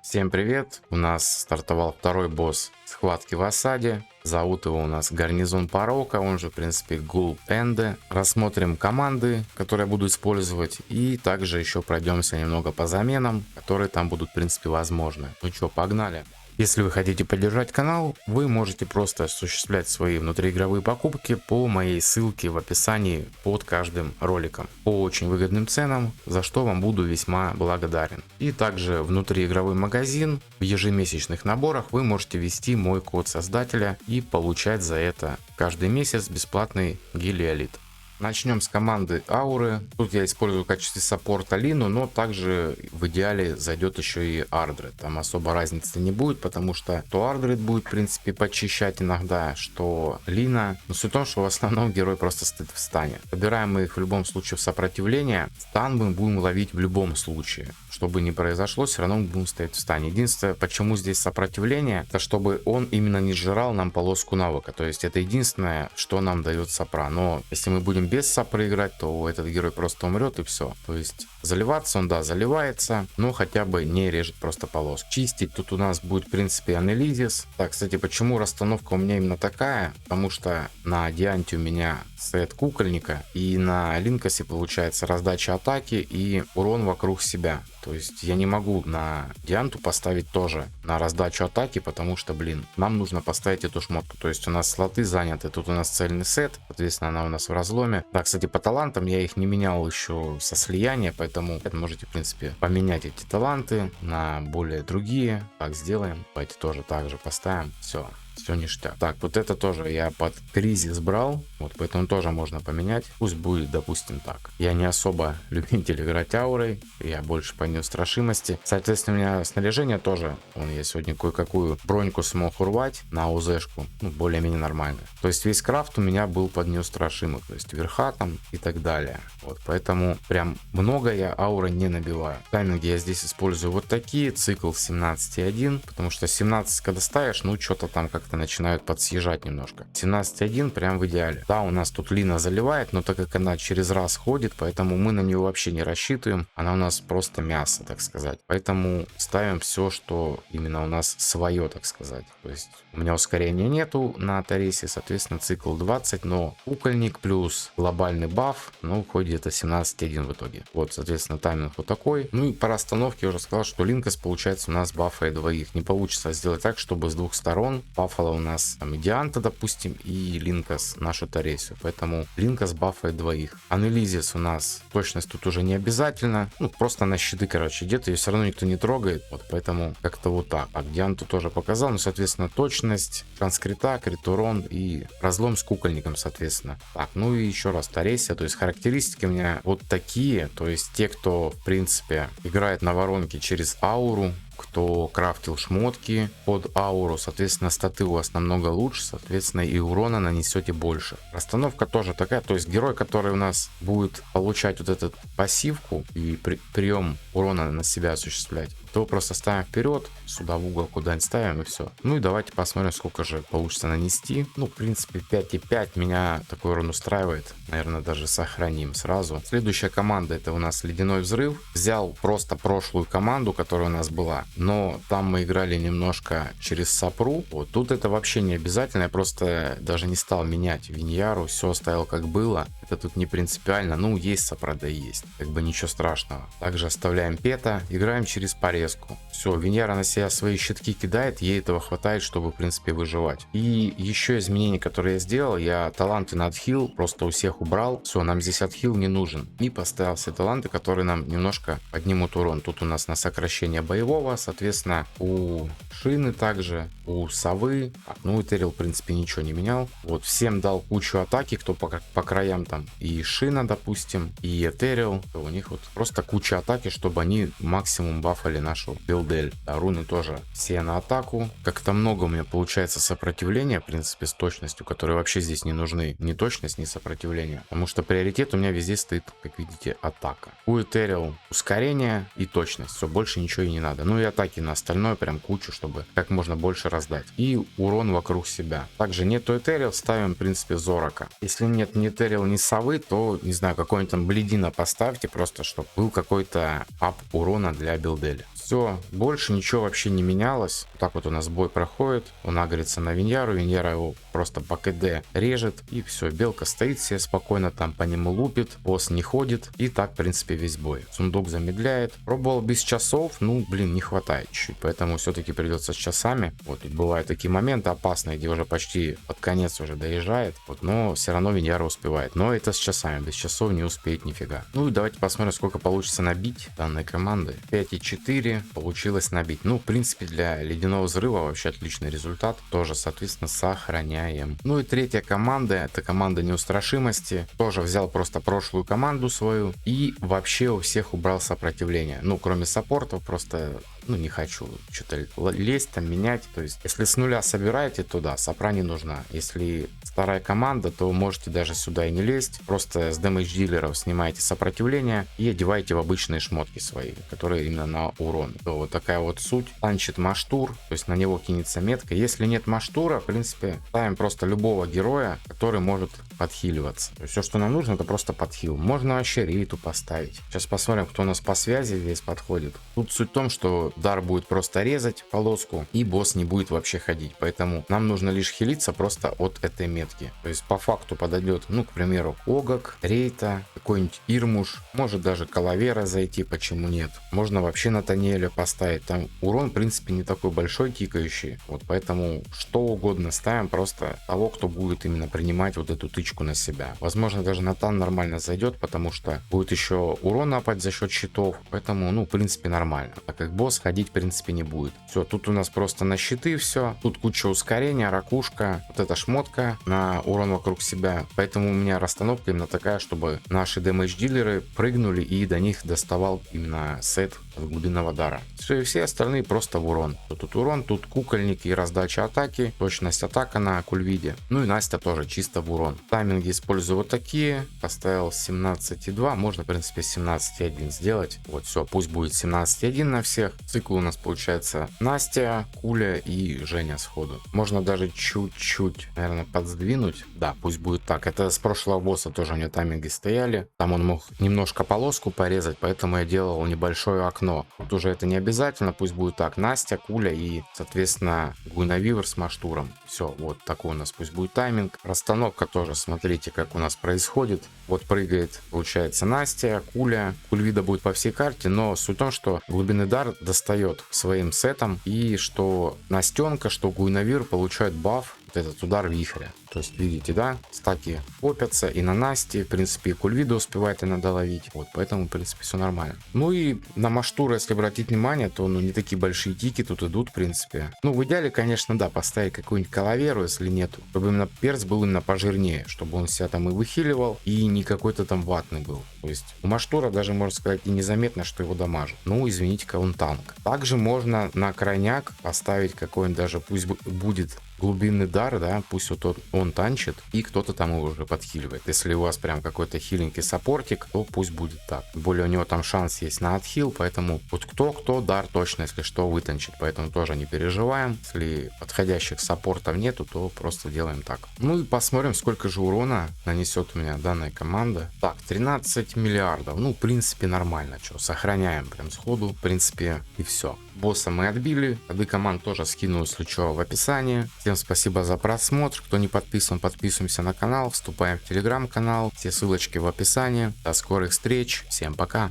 Всем привет! У нас стартовал второй босс схватки в осаде. Зовут его у нас Гарнизон Порока, он же в принципе Гул Энде. Рассмотрим команды, которые я буду использовать, и также еще пройдемся немного по заменам, которые там будут в принципе возможны. Ну что, погнали! Если вы хотите поддержать канал, вы можете просто осуществлять свои внутриигровые покупки по моей ссылке в описании под каждым роликом по очень выгодным ценам, за что вам буду весьма благодарен. И также внутриигровой магазин, в ежемесячных наборах вы можете ввести мой код создателя и получать за это каждый месяц бесплатный гелиолит. Начнем с команды Ауры. Тут я использую в качестве саппорта Лину, но также в идеале зайдет еще и Ардред. Там особо разницы не будет, потому что то Ардред будет в принципе почищать иногда, что Лина. Но суть в том, что в основном герой просто стоит в стане. Собираем мы их в любом случае в сопротивление. Стан мы будем ловить в любом случае. Что бы ни произошло, все равно мы будем стоять в стане. Единственное, почему здесь сопротивление, это чтобы он именно не сжирал нам полоску навыка. То есть это единственное, что нам дает сопра. Но если мы будем без сопры играть, то этот герой просто умрет и все. То есть заливаться он, да, заливается, но хотя бы не режет просто полоску. Чистить тут у нас будет в принципе Анелизис. Так, кстати, почему расстановка у меня именно такая? Потому что на Дианте у меня сет кукольника, и на Линкосе получается раздача атаки и урон вокруг себя. То есть я не могу на Дианту поставить тоже на раздачу атаки, потому что, блин, нам нужно поставить эту шмотку. То есть у нас слоты заняты, тут у нас цельный сет, соответственно, она у нас в разломе. Да, кстати, по талантам я их не менял еще со слияния, поэтому можете, в принципе, поменять эти таланты на более другие. Так сделаем. Давайте тоже так же поставим. Все ништяк. Так, вот это тоже я под кризис брал, вот поэтому тоже можно поменять. Пусть будет, допустим, так. Я не особо любитель играть аурой, я больше по неустрашимости. Соответственно, у меня снаряжение тоже, я сегодня кое-какую броньку смог урвать на УЗшку, более-менее нормально. То есть весь крафт у меня был под неустрашимых, то есть верха там и так далее. Вот, поэтому прям много я ауры не набиваю. Тайминги я здесь использую вот такие, цикл 17.1, потому что 17 когда ставишь, что-то там как-то начинают подсъезжать немножко. 17.1 прям в идеале. Да, у нас тут Лина заливает, но так как она через раз ходит, поэтому мы на нее вообще не рассчитываем. Она у нас просто мясо, так сказать. Поэтому ставим все, что именно у нас свое, так сказать. То есть у меня ускорения нету на Таресе, соответственно, цикл 20, но кукольник плюс глобальный баф, уходит где-то 17.1 в итоге. Вот, соответственно, тайминг вот такой. Ну и по расстановке я уже сказал, что Линкос получается у нас бафает двоих. Не получится сделать так, чтобы с двух сторон бафала у нас там и Дианта, допустим, и Линкос нашу Таресию. Поэтому Линкос бафает двоих. Анелизис у нас точность тут уже не обязательно. Просто на щиты, короче, идет, ее все равно никто не трогает. Вот поэтому как-то вот так. А Дианту тоже показал. Соответственно, точность, транскрита, крит урон и разлом с кукольником, соответственно. Так, и еще раз Таресия. То есть характеристики у меня вот такие. То есть те, кто, в принципе, играет на воронке через ауру, кто крафтил шмотки под ауру, соответственно, статы у вас намного лучше, соответственно, и урона нанесете больше. Расстановка тоже такая, то есть герой, который у нас будет получать вот эту пассивку и прием урона на себя осуществлять, то просто ставим вперед, сюда в угол куда-нибудь ставим и все. И давайте посмотрим, сколько же получится нанести. В принципе, 5,5 меня такой урон устраивает. Наверное, даже сохраним сразу. Следующая команда — это у нас Ледяной Взрыв. Взял просто прошлую команду, которая у нас была, но там мы играли немножко через сопру. Вот тут это вообще не обязательно, я просто даже не стал менять Виньяру, все оставил как было. Это тут не принципиально, есть сопра, да есть, как бы ничего страшного. Также оставляем пета, играем через порезку. Все, Виньяра на себя свои щитки кидает, ей этого хватает, чтобы в принципе выживать. И еще изменение, которое я сделал, я таланты на отхил просто у всех убрал. Все, нам здесь отхил не нужен. И поставил все таланты, которые нам немножко поднимут урон. Тут у нас на сокращение боевого, соответственно, у Шины также, у Совы. И Терил, в принципе, ничего не менял. Вот, всем дал кучу атаки, кто по краям там. И Шина, допустим, и Этерил. У них вот просто куча атаки, чтобы они максимум бафали нашу билдель. Руны тоже все на атаку. Как-то много у меня получается сопротивления, в принципе, с точностью, которые вообще здесь не нужны. Ни точность, ни сопротивление. Потому что приоритет у меня везде стоит, как видите, атака. У Этерил ускорение и точность. Все, больше ничего и не надо. И атаки на остальное прям кучу, чтобы как можно больше раздать. И урон вокруг себя. Также нету Этерил, ставим, в принципе, Зорока. Если нет ни Этерил, ни Совы, то, не знаю, какой-нибудь там Бледина поставьте, просто чтобы был какой-то ап урона для билделя. Все, больше ничего вообще не менялось. Вот так вот у нас бой проходит. Он агрится на Виньяру. Виньяра его просто по КД режет. И все, белка стоит себе спокойно, там по нему лупит. Босс не ходит. И так, в принципе, весь бой. Сундук замедляет. Пробовал без часов. Ну, блин, не хватает чуть-чуть. Поэтому все-таки придется с часами. Вот, и бывают такие моменты опасные, где уже почти под конец уже доезжает. Вот, но все равно Виньяра успевает. Но это с часами. Без часов не успеет нифига. Ну и давайте посмотрим, сколько получится набить данной команды. 5,4 получилось набить. Ну, в принципе, для ледяного взрыва вообще отличный результат. Тоже, соответственно, сохраняем. Ну и третья команда, это команда неустрашимости. Тоже взял просто прошлую команду свою и вообще у всех убрал сопротивление. Ну, кроме саппортов, просто... Ну, не хочу что-то лезть, там, менять. То есть, если с нуля собираете, то да, сопра не нужна. Если вторая команда, то можете даже сюда и не лезть. Просто с дэмэдж дилеров снимаете сопротивление и одеваете в обычные шмотки свои, которые именно на урон. То вот такая вот суть. Танчит маштур, то есть на него кинется метка. Если нет маштура, в принципе, ставим просто любого героя, который может подхиливаться. Все, что нам нужно, это просто подхил. Можно вообще рейту поставить. Сейчас посмотрим, кто у нас по связи здесь подходит. Тут суть в том, что дар будет просто резать полоску, и босс не будет вообще ходить. Поэтому нам нужно лишь хилиться просто от этой метки. То есть по факту подойдет, ну, к примеру, Огак, Рейта, какой-нибудь Ирмуш, может даже Калавера зайти, почему нет. Можно вообще Натаниэля поставить. Там урон, в принципе, не такой большой, тикающий. Вот поэтому что угодно ставим, просто того, кто будет именно принимать вот эту тычку на себя. Возможно, даже Натан нормально зайдет, потому что будет еще урон напать за счет щитов. Поэтому, ну, в принципе, нормально. Так как босс ходить, в принципе, не будет. Все, тут у нас просто на щиты все. Тут куча ускорения, ракушка, вот эта шмотка на урон вокруг себя. Поэтому у меня расстановка именно такая, чтобы наши дэмэдж-дилеры прыгнули и до них доставал именно сет от глубинного дара. Все остальные просто в урон. Тут урон, тут кукольник и раздача атаки, точность атака на кульвиде. Ну и Настя тоже чисто в урон. Тайминги использую вот такие. Поставил 17,2. Можно, в принципе, 17,1 сделать. Вот все, пусть будет 17,1 на всех. Цикл у нас получается Настя, Куля и Женя сходу. Можно даже чуть-чуть, наверное, подсдвинуть. Да, пусть будет так. Это с прошлого босса тоже у него тайминги стояли. Там он мог немножко полоску порезать, поэтому я делал небольшое окно. Тут уже это не обязательно, пусть будет так. Настя, Куля и, соответственно, Гуинавивер с Маштуром. Все, вот такой у нас пусть будет тайминг. Расстановка тоже, смотрите, как у нас происходит. Вот прыгает, получается, Настя, Куля. Кульвида будет по всей карте, но суть в том, что глубинный дар достает своим сетом, и что Настенка, что Гуинавир получают баф, вот этот удар вихря. То есть, видите, да, стаки копятся и на Насте, в принципе, и Кульвида успевает иногда ловить. Вот, поэтому, в принципе, все нормально. Ну и на Маштура, если обратить внимание, то, ну, не такие большие тики тут идут, в принципе. Ну, в идеале, конечно, да, поставить какую-нибудь Калаверу, если нету, чтобы именно перц был именно пожирнее, чтобы он себя там и выхиливал, и не какой-то там ватный был. То есть, у Маштура даже, можно сказать, и незаметно, что его дамажит. Ну, извините-ка, он танк. Также можно на крайняк поставить какой-нибудь даже, пусть будет глубинный дар, да, пусть вот он танчит, и кто-то там его уже подхиливает. Если у вас прям какой-то хиленький саппортик, то пусть будет так. Тем более у него там шанс есть на отхил, поэтому вот кто дар точно, если что, вытанчит. Поэтому тоже не переживаем. Если подходящих саппортов нету, то просто делаем так. Ну и посмотрим, сколько же урона нанесет у меня данная команда. Так, 13 миллиардов. Ну, в принципе, нормально. Что, сохраняем прям сходу. В принципе, и все. Босса мы отбили. Коды команд тоже скину, если что, в описании. Всем спасибо за просмотр. Кто не подписан, подписываемся на канал. Вступаем в телеграм-канал. Все ссылочки в описании. До скорых встреч. Всем пока.